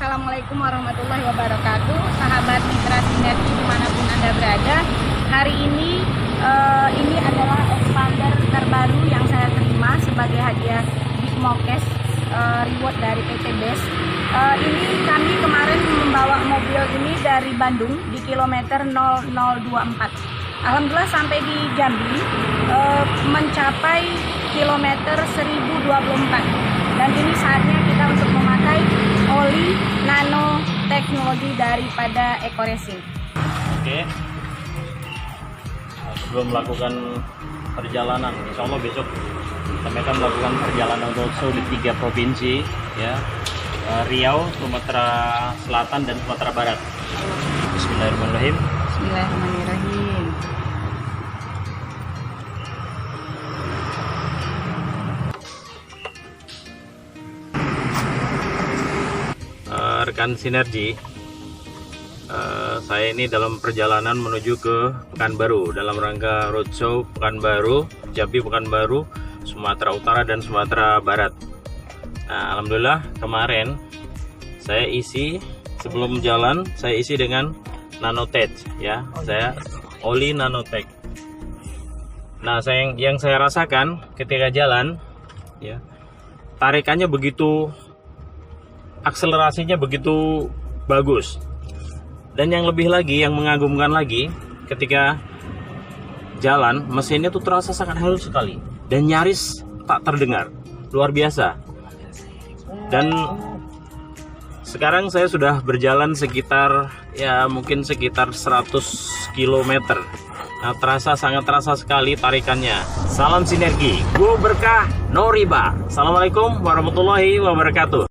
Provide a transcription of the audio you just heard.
Assalamualaikum warahmatullahi wabarakatuh. Sahabat Mitra Sinergi dimanapun Anda berada. Hari ini adalah expander terbaru yang saya terima sebagai hadiah Bitmokes reward dari PT BES. Ini kami kemarin membawa mobil ini dari Bandung di kilometer 0024. Alhamdulillah sampai di Jambi mencapai kilometer 1024. Dan ini saatnya kita untuk memakai oli nano teknologi daripada Eco Racing. Oke. Sebelum melakukan perjalanan, insya Allah besok kami akan melakukan perjalanan roadshow di 3 provinsi, ya, Riau, Sumatera Selatan, dan Sumatera Barat. Bismillahirrahmanirrahim. Bismillahirrahmanirrahim. Rekan Sinergi, saya ini dalam perjalanan menuju ke Pekanbaru dalam rangka roadshow Pekanbaru, Jambi, Pekanbaru, Sumatera Utara dan Sumatera Barat. Nah, alhamdulillah kemarin saya isi sebelum jalan saya isi dengan Nanotech, ya, saya oli Nanotech. Nah, yang saya rasakan ketika jalan, ya, tarikannya begitu, akselerasinya begitu bagus. Dan yang lebih lagi, yang mengagumkan lagi, ketika jalan mesinnya tuh terasa sangat halus sekali dan nyaris tak terdengar, luar biasa. Dan sekarang saya sudah berjalan sekitar, ya, mungkin sekitar 100 km. Nah, sangat terasa sekali tarikannya. Salam sinergi, go berkah, no riba. Assalamualaikum warahmatullahi wabarakatuh.